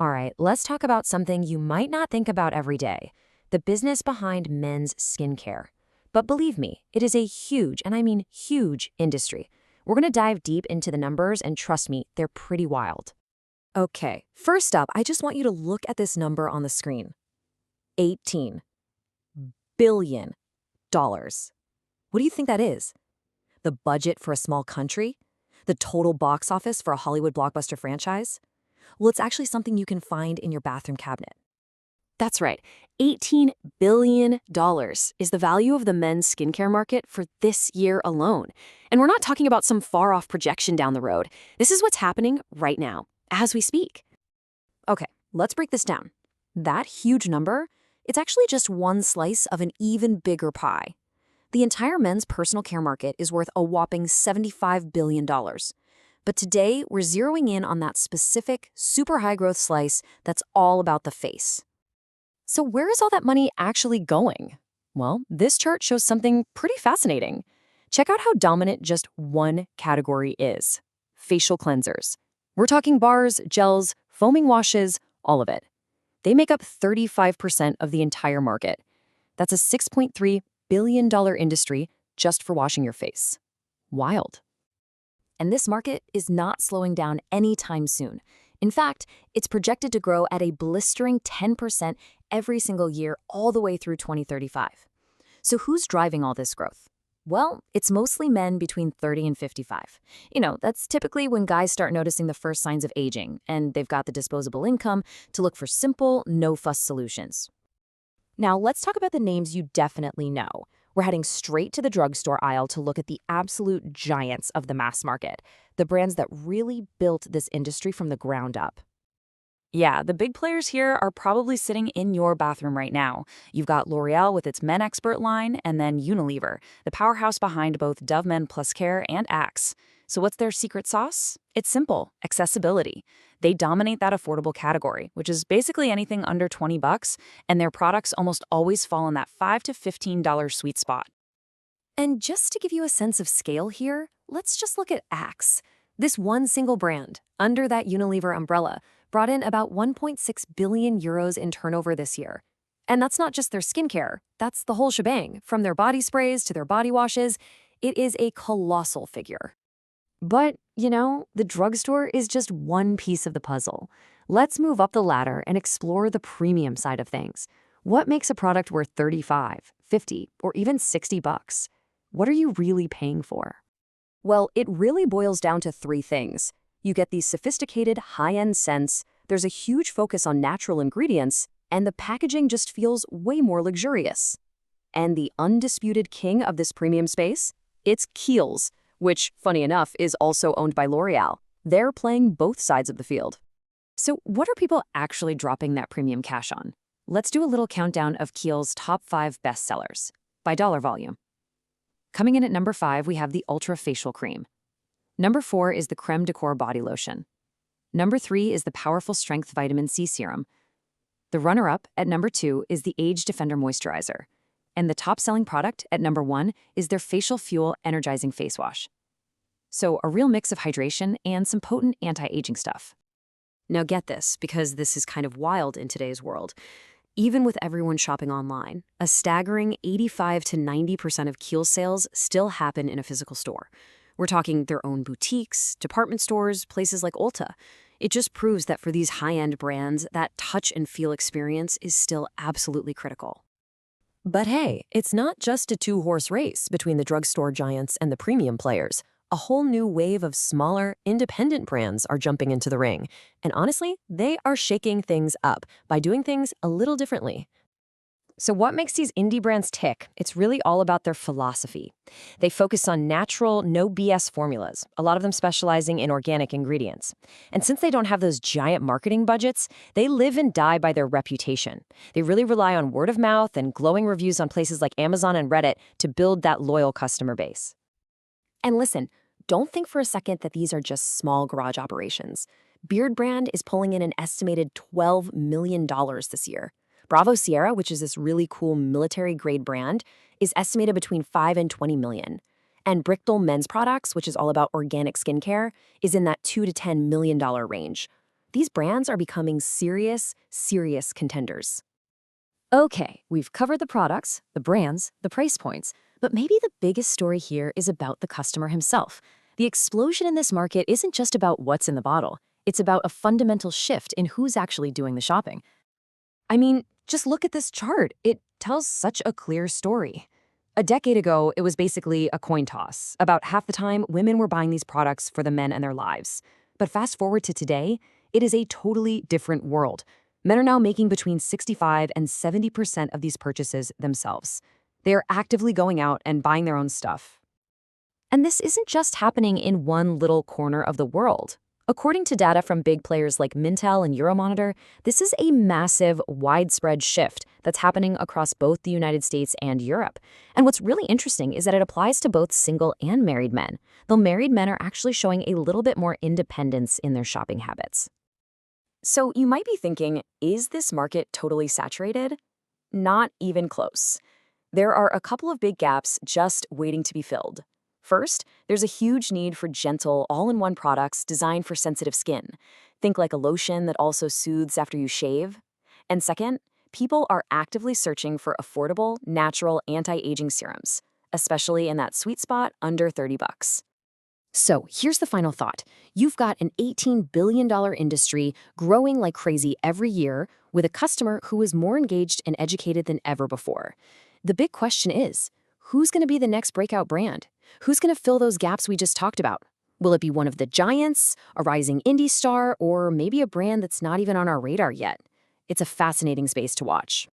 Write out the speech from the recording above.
All right, let's talk about something you might not think about every day, the business behind men's skincare. But believe me, it is a huge, and I mean huge, industry. We're going to dive deep into the numbers, and trust me, they're pretty wild. Okay, first up, I just want you to look at this number on the screen. $18 billion. What do you think that is? The budget for a small country? The total box office for a Hollywood blockbuster franchise? Well, it's actually something you can find in your bathroom cabinet. That's right. $18 billion is the value of the men's skincare market for this year alone. And we're not talking about some far-off projection down the road. This is what's happening right now, as we speak. Okay, let's break this down. That huge number, it's actually just one slice of an even bigger pie. The entire men's personal care market is worth a whopping $75 billion. But today, we're zeroing in on that specific, super high-growth slice that's all about the face. So where is all that money actually going? Well, this chart shows something pretty fascinating. Check out how dominant just one category is: facial cleansers. We're talking bars, gels, foaming washes, all of it. They make up 35% of the entire market. That's a $6.3 billion industry just for washing your face. Wild. And this market is not slowing down anytime soon. In fact, it's projected to grow at a blistering 10% every single year all the way through 2035. So who's driving all this growth? Well, it's mostly men between 30 and 55. That's typically when guys start noticing the first signs of aging, and they've got the disposable income to look for simple, no-fuss solutions. Now, let's talk about the names you definitely know. We're heading straight to the drugstore aisle to look at the absolute giants of the mass market, the brands that really built this industry from the ground up. Yeah, the big players here are probably sitting in your bathroom right now. You've got L'Oreal with its Men Expert line, and then Unilever, the powerhouse behind both Dove Men Plus Care and Axe. So what's their secret sauce? It's simple: accessibility. They dominate that affordable category, which is basically anything under $20, and their products almost always fall in that $5 to $15 sweet spot. And just to give you a sense of scale here, let's just look at Axe. This one single brand, under that Unilever umbrella, brought in about 1.6 billion euros in turnover this year. And that's not just their skincare, that's the whole shebang. From their body sprays to their body washes, it is a colossal figure. But, the drugstore is just one piece of the puzzle. Let's move up the ladder and explore the premium side of things. What makes a product worth 35, 50, or even $60? What are you really paying for? Well, it really boils down to three things. You get these sophisticated, high-end scents, there's a huge focus on natural ingredients, and the packaging just feels way more luxurious. And the undisputed king of this premium space? It's Kiehl's, which, funny enough, is also owned by L'Oreal. They're playing both sides of the field. So what are people actually dropping that premium cash on? Let's do a little countdown of Kiehl's top 5 bestsellers by dollar volume. Coming in at number 5, we have the Ultra Facial Cream. Number 4 is the Creme de Corps Body Lotion. Number 3 is the Powerful Strength Vitamin C Serum. The runner-up at number 2 is the Age Defender Moisturizer. And the top-selling product at number 1 is their Facial Fuel Energizing Face Wash. So a real mix of hydration and some potent anti-aging stuff. Now get this, because this is kind of wild in today's world. Even with everyone shopping online, a staggering 85 to 90% of Kiehl's sales still happen in a physical store. We're talking their own boutiques, department stores, places like Ulta. It just proves that for these high-end brands, that touch and feel experience is still absolutely critical. But hey, it's not just a two-horse race between the drugstore giants and the premium players. A whole new wave of smaller, independent brands are jumping into the ring. And honestly, they are shaking things up by doing things a little differently. So what makes these indie brands tick? It's really all about their philosophy. They focus on natural, no BS formulas, a lot of them specializing in organic ingredients. And since they don't have those giant marketing budgets, they live and die by their reputation. They really rely on word of mouth and glowing reviews on places like Amazon and Reddit to build that loyal customer base. And listen, don't think for a second that these are just small garage operations. Beard Brand is pulling in an estimated $12 million this year. Bravo Sierra, which is this really cool military-grade brand, is estimated between $5 and $20 million. And Brichtol Men's Products, which is all about organic skincare, is in that $2 to $10 million range. These brands are becoming serious contenders. Okay, we've covered the products, the brands, the price points, but maybe the biggest story here is about the customer himself. The explosion in this market isn't just about what's in the bottle, it's about a fundamental shift in who's actually doing the shopping. I mean, just look at this chart. It tells such a clear story. A decade ago, it was basically a coin toss. About half the time, women were buying these products for the men in their lives. But fast forward to today, it is a totally different world. Men are now making between 65 and 70% of these purchases themselves. They are actively going out and buying their own stuff. And this isn't just happening in one little corner of the world. According to data from big players like Mintel and Euromonitor, this is a massive, widespread shift that's happening across both the United States and Europe. And what's really interesting is that it applies to both single and married men, though married men are actually showing a little bit more independence in their shopping habits. So you might be thinking, is this market totally saturated? Not even close. There are a couple of big gaps just waiting to be filled. First, there's a huge need for gentle, all-in-one products designed for sensitive skin. Think like a lotion that also soothes after you shave. And second, people are actively searching for affordable, natural anti-aging serums, especially in that sweet spot under $30. So here's the final thought. You've got an $18 billion industry growing like crazy every year with a customer who is more engaged and educated than ever before. The big question is, who's going to be the next breakout brand? Who's going to fill those gaps we just talked about? Will it be one of the giants, a rising indie star, or maybe a brand that's not even on our radar yet? It's a fascinating space to watch.